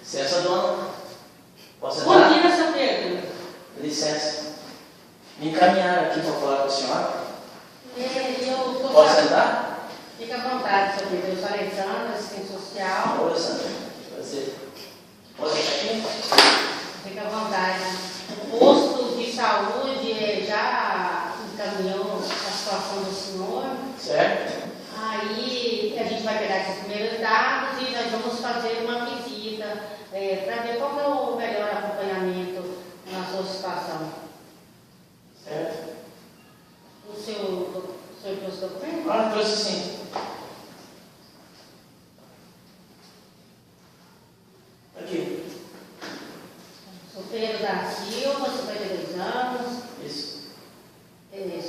Licença, dona. Posso Bom entrar? dia, seu Pedro. Licença. Me encaminharam aqui para falar com a senhora. Eu Posso sentar? Fica à vontade, seu Pedro. Eu sou Alexandra, assistente social. Oi, Alexandra. Prazer. Pode deixar aqui? Fica à vontade. O posto de saúde já encaminhou a situação do senhor. Certo. Aí a gente vai pegar esses primeiros dados e nós vamos fazer uma visita para ver qual é o melhor acompanhamento na sua situação. Certo. O senhor trouxe documento? Ah, trouxe sim. Aqui. Solteiro da Silva, 52 anos. Isso.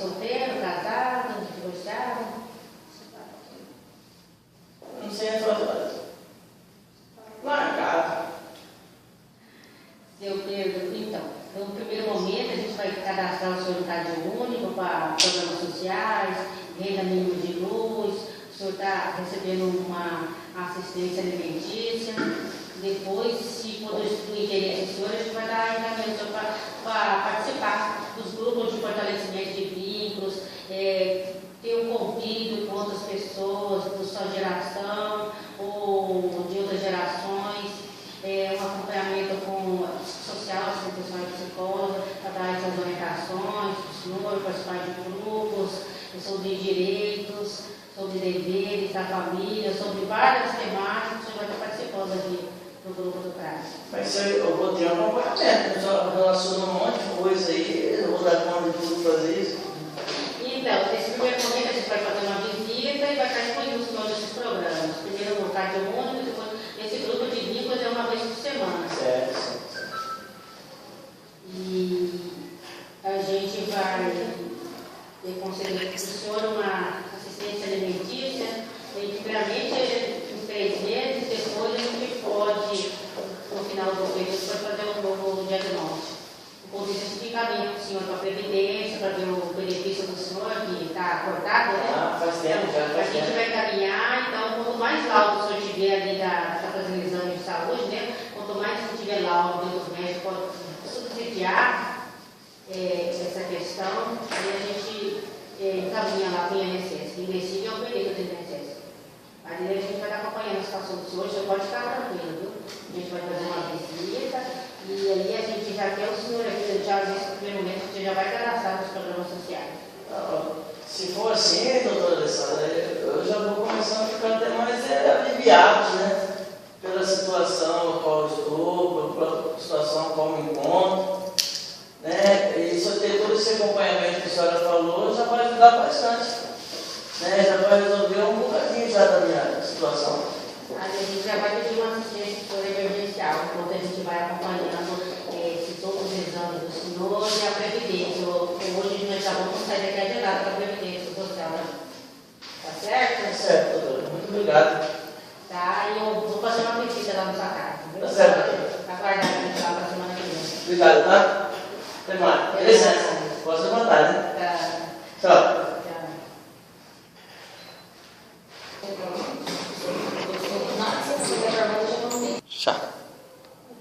Solteiro, casado, divorciado. Não sei a sua. Marcado. Seu Pedro, então, no primeiro momento a gente vai cadastrar o senhor no Cadastro Único para programas sociais, renda mínima de luz, o senhor está recebendo uma assistência alimentícia. Depois, se for do interesse do senhor, a gente vai dar encaminhamento para participar dos grupos de fortalecimento de vínculos, ter um convívio com outras pessoas da sua geração ou de outras gerações, um acompanhamento com social, assistente e psicóloga, através das orientações do senhor, participar de grupos sobre direitos, sobre deveres da família, sobre várias temáticas, o senhor vai estar participando aqui do grupo do CRAS. Mas eu vou ter um acompanhamento, eu relaciono um monte de coisa aí, eu vou dar conta de tudo fazer isso. Então, nesse primeiro momento a gente vai fazer uma visita e vai estar incluindo os senhores desses programas. Primeiro no Cadastro Único, depois esse grupo de vínculos é uma vez por semana. Certo. E a gente vai conceder para o senhor uma assistência alimentícia, primeiramente em 3 meses, depois a gente pode, no final do período, fazer um novo diagnóstico. O polícia encaminha o senhor para a Previdência, para ver o benefício do senhor, que está acordado, né? Faz tempo, já A gente vai encaminhar, então, quanto mais laudo o senhor tiver ali, está fazendo exame de saúde, né? Quanto mais o senhor tiver laudo dos médicos, pode subsidiar essa questão, aí a gente encaminha lá para o INSS. O INSS é o período do INSS. Aí a gente vai estar acompanhando a situação do senhor, o senhor pode ficar tranquilo, viu? A gente vai fazer uma visita e aí a gente já quer o senhor aqui, já nesse primeiro momento, você já vai cadastrar nos programas sociais. Se for assim, doutora Alessandra, eu já vou começando a ficar até mais aliviado, né? Pela situação a qual eu estou, pela situação a qual me encontro, né? E se eu ter todo esse acompanhamento que a senhora falou, já vai ajudar bastante, né? Já vai resolver um bocadinho já da minha situação. Aí a gente já vai pedir uma assistência por emergencial, enquanto a gente vai acompanhando esses outros exames do senhor e a Previdência. Hoje nós já vamos sair daqui adiantado para a Previdência Social, né? Tá certo? Tá certo, doutora. Muito obrigado. Tá, e eu vou fazer uma visita lá na sua casa, viu? Tá certo. Aguardar a gente lá para a semana que vem. Obrigado, tá? Até mais. Licença. Posso levantar, né? Tá. Tchau.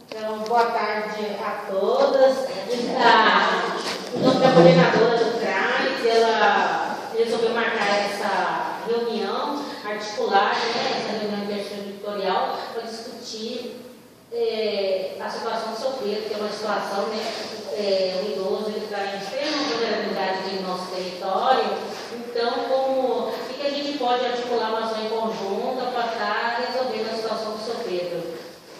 Então, boa tarde a todas. O nome da coordenadora do CRAS, ela resolveu marcar essa reunião articular, né, essa reunião intersetorial, para discutir a situação do seu Pedro, que é uma situação, né, o idoso está em extrema vulnerabilidade aqui no nosso território. Então, o que a gente pode articular uma ação em conjunta para estar resolvendo a situação do seu Pedro?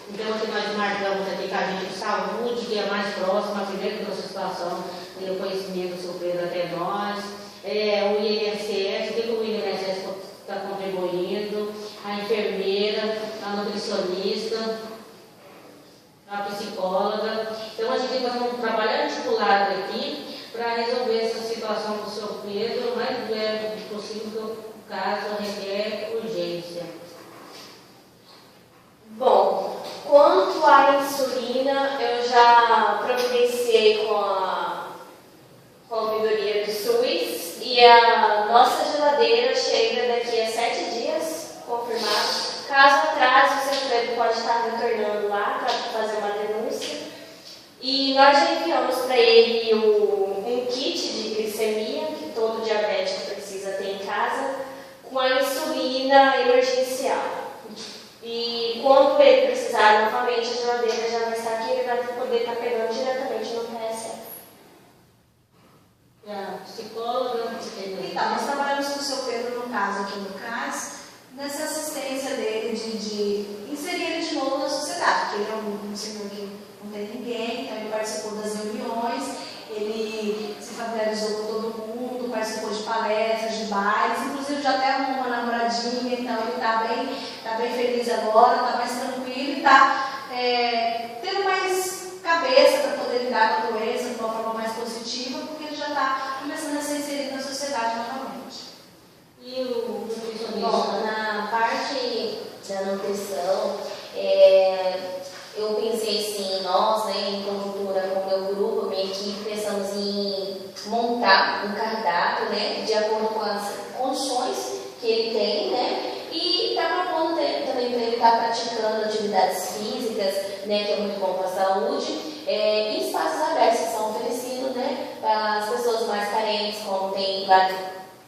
Então, aqui nós marcamos aqui com a gente de saúde, que é mais próxima, primeiro da situação, tem o conhecimento do seu Pedro até nós, o INSS, o que o INSS está contribuindo, a enfermeira, a nutricionista, a psicóloga. Então, a gente tem que fazer um trabalho articulado aqui para resolver essa situação do seu Pedro o mais breve possível, caso requer urgência. Bom, quanto à insulina, eu já providenciei com a ouvidoria do SUS e a nossa geladeira chega daqui a 7 dias, confirmado. Caso atrase, o seu Pedro pode estar retornando lá para nós já enviamos para ele um kit de glicemia, que todo diabético precisa ter em casa, com a insulina emergencial. E quando ele precisar novamente, a geladeira já vai estar aqui, ele vai poder estar pegando diretamente no PSF. Psicóloga. Então, nós trabalhamos com o seu Pedro, no caso aqui no CAS, nessa assistência dele de inserir ele de novo na sociedade, porque ele é um senhor que não tem ninguém, então ele participou das reuniões, ele se familiarizou com todo mundo, participou de palestras, de bailes, inclusive já até arrumou uma namoradinha, então ele está bem feliz agora, está mais tranquilo e está tendo mais cabeça para poder lidar com a doença de uma forma mais positiva, porque ele já está começando a ser inserido na sociedade novamente. E o nutricionista? Bom, na parte da nutrição, eu pensei sim, nós, né, em conjuntura com o meu grupo, minha equipe, pensamos em montar um cardápio, né, de acordo com as condições que ele tem, né, e está propondo também para ele estar praticando atividades físicas, né, que é muito bom para a saúde, em espaços abertos que são oferecidos, né, para as pessoas mais carentes, como tem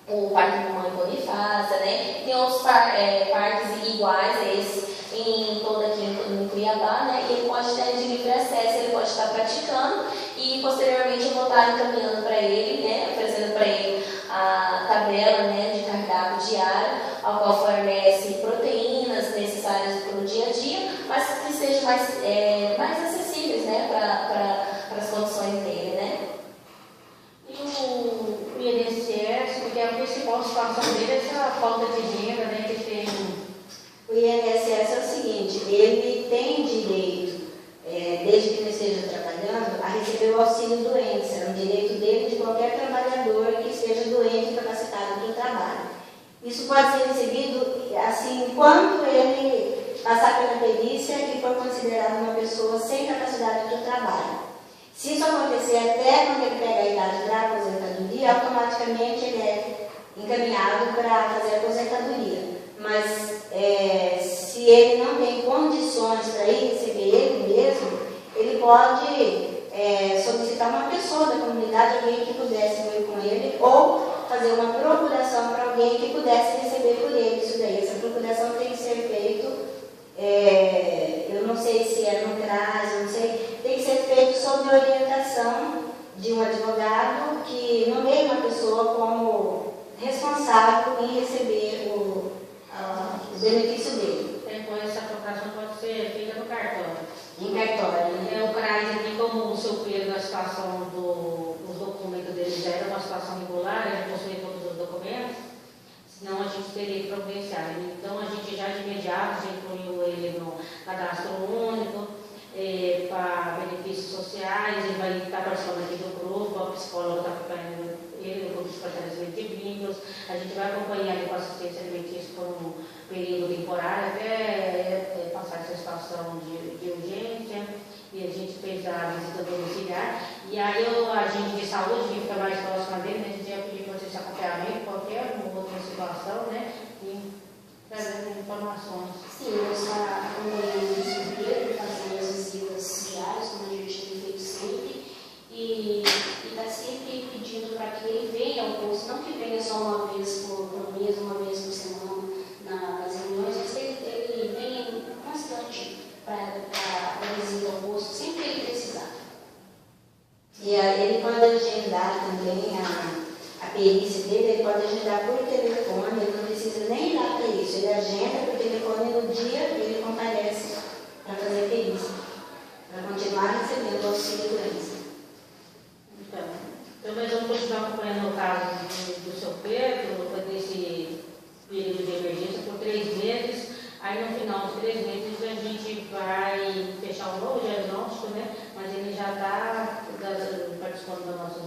o Parque Mamãe Bonifácia, né, tem outros parques iguais a esse em todo aqui no Cuiabá, né, e ele pode ter de livre acesso, ele pode estar praticando e posteriormente eu vou estar encaminhando para ele, né, oferecendo para ele a tabela, né, de cardápio diário, ao qual fornece proteínas necessárias para o dia a dia, mas que sejam mais acessíveis, né, para as condições dele, né. E o INSS, porque a principal situação dele é essa falta de renda, né, que tem. O INSS é o seguinte, ele tem direito, desde que ele esteja trabalhando, a receber o auxílio doença. É um direito dele de qualquer trabalhador que esteja doente e incapacitado do trabalho. Isso pode ser recebido assim, enquanto ele passar pela perícia e for considerado uma pessoa sem capacidade de trabalho. Se isso acontecer até quando ele pega a idade da aposentadoria, automaticamente ele é encaminhado para fazer a aposentadoria. Mas se ele não tem condições para ir receber ele mesmo, ele pode solicitar uma pessoa da comunidade, alguém que pudesse ir com ele, ou fazer uma procuração para alguém que pudesse receber por ele isso daí. Essa procuração tem que ser feita, eu não sei se é no CRAS, eu não sei, tem que ser feito sob orientação de um advogado que nomeie uma pessoa como responsável em receber o benefício dele. Depois essa procuração pode ser feita no cartório. Em cartório, né? O CRAS aqui, como o seu Pedro, a situação dos documentos dele já era uma situação regular, ele possuía todos os documentos, senão a gente teria que providenciar. Então a gente já de imediato já incluiu ele no cadastro único, para benefícios sociais, ele vai estar participando aqui do grupo, a psicóloga está acompanhando ele no grupo de fortalecimento de vínculos, a gente vai acompanhar ele com assistência alimentícia por um período temporário até passar essa situação de urgência, e a gente fez a visita domiciliar, e aí o agente de saúde, que fica mais próximo dele, né, a gente ia pedir para vocês acompanhamento, qualquer outra situação, né, e trazendo informações. Sim, nós acompanhamos o Pedro, fazendo as visitas diárias, como a gente tem feito sempre, e está sempre pedindo para que ele venha ao curso, não que venha só uma vez por mês, uma vez por semana nas reuniões, mas ele venha constante para a visita ao curso, sempre que ele precisar. E ele pode agendar também a perícia dele, ele pode agendar por telefone, ele não precisa nem ir lá para isso, ele agenda por telefone no dia que ele comparece para fazer a perícia, para continuar recebendo o auxílio doença. Então nós vamos continuar acompanhando o caso do seu Pedro, desse período de emergência por 3 meses, aí no final dos 3 meses a gente vai fechar um novo diagnóstico, né? Mas ele já está participando da nossa